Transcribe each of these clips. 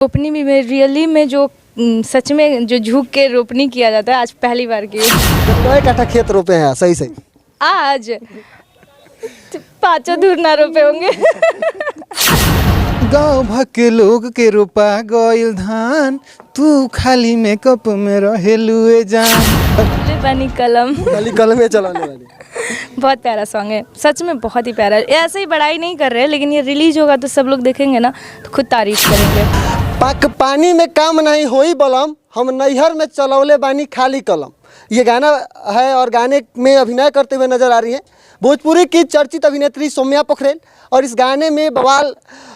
रोपनी भी में रियली में जो सच में जो झुक के रोपनी किया जाता है, आज पहली बार की। कितने कट्ठा खेत रोपे हैं? सही सही आज 5 धूर ना रोपे होंगे। गाँव भर के लोग के रोपा गइल धान, तू खाली मेकअप में रहेलुए जान। ले बनी कलम। खाली कलम में चलाने वाली। बहुत प्यारा सॉन्ग है, सच में बहुत ही प्यारा है। ऐसे ही बड़ाई नहीं कर रहे, लेकिन ये रिलीज होगा तो सब लोग देखेंगे ना तो खुद तारीफ करेंगे। पक पानी में काम नहीं होई बलम, हम नैहर में चलौले बानी खाली कलम। ये गाना है और गाने में अभिनय करते हुए नजर आ रही है भोजपुरी की चर्चित अभिनेत्री सौम्या पोखरेल। और इस गाने में बवाल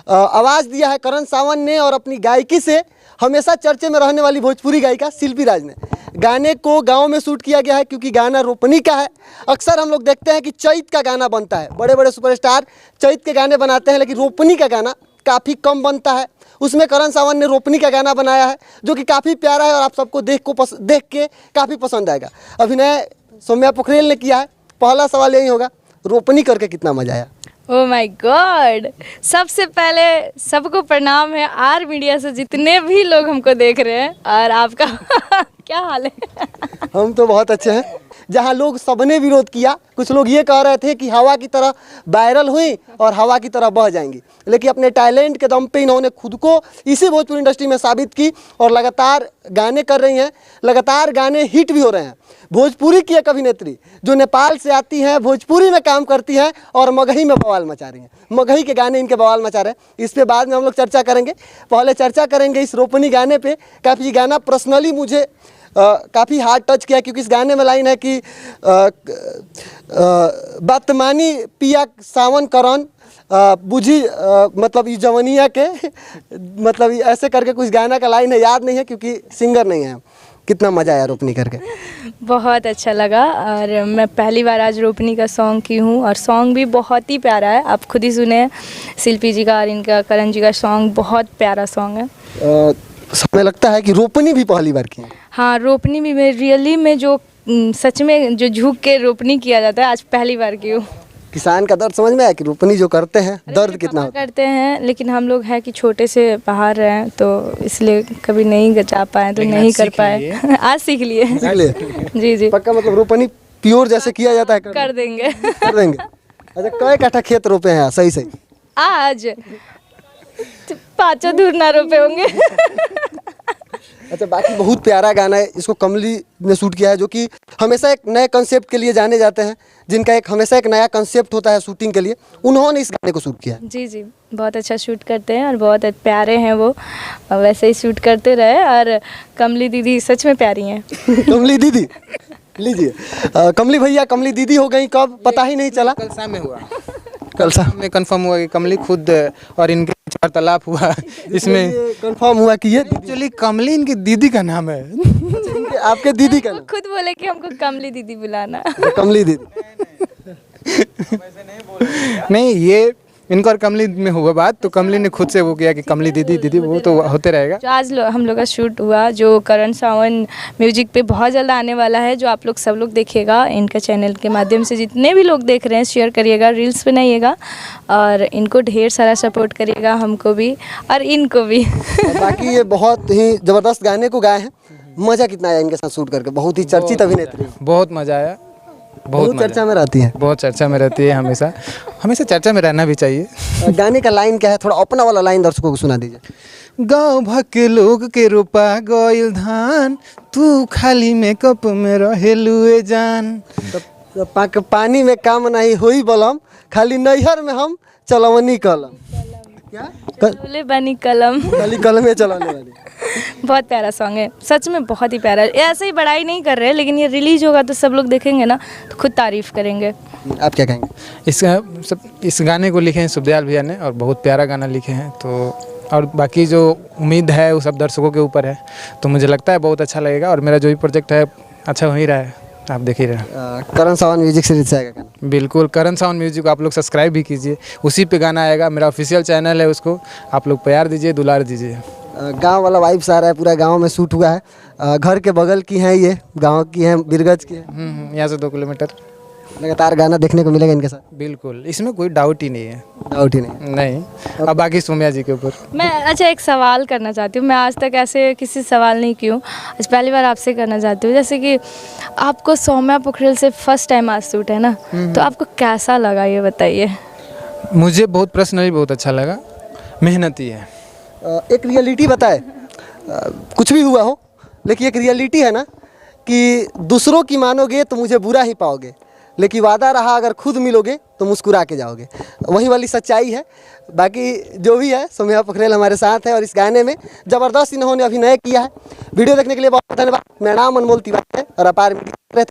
आवाज़ दिया है करण सावन ने, और अपनी गायकी से हमेशा चर्चे में रहने वाली भोजपुरी गायिका शिल्पी राज ने। गाने को गांव में शूट किया गया है क्योंकि गाना रोपनी का है। अक्सर हम लोग देखते हैं कि चैत का गाना बनता है, बड़े बड़े सुपरस्टार चैत के गाने बनाते हैं, लेकिन रोपनी का गाना काफ़ी कम बनता है। उसमें करण सावन ने रोपनी का गाना बनाया है जो कि काफ़ी प्यारा है और आप सबको देख के काफ़ी पसंद आएगा। अभिनय सौम्या पोखरेल ने किया है। पहला सवाल यही होगा, रोपनी करके कितना मजा आया? ओह माय गॉड, सबसे पहले सबको प्रणाम है आर मीडिया से जितने भी लोग हमको देख रहे हैं। और आपका क्या हाल है? हम तो बहुत अच्छे हैं। जहां लोग सबने विरोध किया, कुछ लोग ये कह रहे थे कि हवा की तरह वायरल हुई और हवा की तरह बह जाएंगी, लेकिन अपने टैलेंट के दम पे इन्होंने खुद को इसी भोजपुरी इंडस्ट्री में साबित की और लगातार गाने कर रही हैं, लगातार गाने हिट भी हो रहे हैं। भोजपुरी की एक अभिनेत्री जो नेपाल से आती हैं, भोजपुरी में काम करती हैं और मगही में बवाल मचा रही हैं। मगही के गाने इनके बवाल मचा रहे हैं। इस पे बाद में हम लोग चर्चा करेंगे। पहले चर्चा करेंगे इस रोपनी गाने पे। काफ़ी गाना पर्सनली मुझे काफ़ी हार्ड टच किया, क्योंकि इस गाने में लाइन है कि बतमानी पिया सावन करन बुझी, मतलब ये जवनिया के मतलब ऐसे करके कुछ गाना का लाइन है, याद नहीं है क्योंकि सिंगर नहीं है। कितना मज़ा आया रोपनी करके? बहुत अच्छा लगा। और मैं पहली बार आज रोपनी का सॉन्ग की हूँ और सॉन्ग भी बहुत ही प्यारा है। आप खुद ही सुने, शिल्पी जी का और इनका करण जी का सॉन्ग बहुत प्यारा सॉन्ग है। हमें लगता है कि रोपनी भी पहली बार की है। हाँ, रोपनी भी में रियली में जो सच में जो झुक के रोपनी किया जाता है, आज पहली बार की हूँ। किसान का दर्द समझ में आया कि रोपनी जो करते हैं दर्द कितना होता है? करते हैं, लेकिन हम लोग हैं कि छोटे से बाहर रहे हैं तो इसलिए कभी नहीं जा पाए, तो नहीं कर पाए। आज सीख लिए। जी जी, पक्का मतलब रोपनी प्योर जैसे किया जाता है कर देंगे। कर देंगे। अच्छा, कई कट्ठा खेत रोपे हैं? सही सही आज 5 धूर ना रोपे होंगे। अच्छा, बाकी बहुत प्यारा गाना है। इसको कमली ने शूट किया है, जो कि हमेशा एक नए कंसेप्ट के लिए जाने जाते हैं, जिनका हमेशा एक नया कंसेप्ट होता है शूटिंग के लिए। उन्होंने इस गाने को शूट किया है। जी जी, बहुत अच्छा शूट करते हैं और बहुत प्यारे हैं वो। वैसे ही शूट करते रहे। और कमली दीदी सच में प्यारी हैं। कमली दीदी लीजिए। कमली भैया कमली दीदी हो गई कब पता ही नहीं चला। कल शाम में हुआ, कल शाम में कंफर्म हुआ कि कमली खुद और इनके वार्तालाप हुआ। इसमें कंफर्म हुआ कि ये एक्चुअली कमली इनकी दीदी का नाम है। आपके दीदी का वो खुद बोले कि हमको कमली दीदी बुलाना। कमली दीदी नहीं, ये इनका और कमली में हुआ बात, तो कमली ने खुद से वो किया कि कमली दीदी दीदी, वो तो होते रहेगा। जो आज हम लोग का शूट हुआ, जो करण सावन म्यूजिक पे बहुत जल्द आने वाला है, जो आप लोग सब लोग देखिएगा इनका चैनल के माध्यम से। जितने भी लोग देख रहे हैं शेयर करिएगा, रील्स बनाइएगा और इनको ढेर सारा सपोर्ट करिएगा, हमको भी और इनको भी। बाकी ये बहुत ही ज़बरदस्त गाने को गाए हैं। मज़ा कितना आया इनके साथ शूट करके? बहुत ही चर्चित अभिनेत्री, बहुत मज़ा आया, बहुत चर्चा में रहती है। बहुत चर्चा में रहती है, हमेशा हमेशा चर्चा में रहना भी चाहिए। गाने का लाइन क्या है? थोड़ा अपना वाला लाइन दर्शकों को सुना दीजिए। गाँव भर के लोग के रोपा गइल धान, तू खाली मेकअप में रहेलुए जान। पक पानी में काम नहीं हुई बलम, खाली नैहर में हम चलवनी कलम। क्या ले बनी कलम। खाली कलम में चलाने वाली। बहुत प्यारा सॉन्ग है, सच में बहुत ही प्यारा है। ऐसे ही बड़ाई नहीं कर रहे, लेकिन ये रिलीज होगा तो सब लोग देखेंगे ना तो खुद तारीफ करेंगे। आप क्या कहेंगे? इस गाने को लिखे हैं सुखदयाल भैया ने और बहुत प्यारा गाना लिखे हैं। तो और बाकी जो उम्मीद है वो सब दर्शकों के ऊपर है, तो मुझे लगता है बहुत अच्छा लगेगा। और मेरा जो भी प्रोजेक्ट है अच्छा हो ही रहा है, आप देख ही रहे हैं। करण सावन म्यूजिक सीरीज से आएगा गाना? बिल्कुल, करण सावन म्यूजिक को आप लोग सब्सक्राइब भी कीजिए, उसी पे गाना आएगा। मेरा ऑफिशियल चैनल है, उसको आप लोग प्यार दीजिए, दुलार दीजिए। गांव वाला वाइब्स आ रहा है, पूरा गांव में शूट हुआ है। घर के बगल की हैं, ये गांव की हैं, बिरगज की है। यहाँ से 2 किलोमीटर। लगातार गाना देखने को मिलेगा इनके साथ, बिल्कुल, इसमें कोई डाउट ही नहीं है। डाउट ही नहीं। नहीं, अब बाकी सौम्या जी के ऊपर। मैं अच्छा एक सवाल करना चाहती हूँ, मैं आज तक ऐसे किसी सवाल नहीं की हूँ, आज पहली बार आपसे करना चाहती हूँ। जैसे कि आपको सौम्या पोखरेल से फर्स्ट टाइम आज शूट है ना, तो आपको कैसा लगा ये बताइए। मुझे बहुत पर्सनली बहुत अच्छा लगा, मेहनती है। एक रियलिटी बताए, कुछ भी हुआ हो लेकिन एक रियलिटी है ना कि दूसरों की मानोगे तो मुझे बुरा ही पाओगे, लेकिन वादा रहा अगर खुद मिलोगे तो मुस्कुरा के जाओगे, वही वाली सच्चाई है। बाकी जो भी है, सौम्या पोखरेल हमारे साथ है और इस गाने में ज़बरदस्त इन्होंने अभिनय किया है। वीडियो देखने के लिए बहुत धन्यवाद। मेरा नाम अनमोल तिवारी है और अपार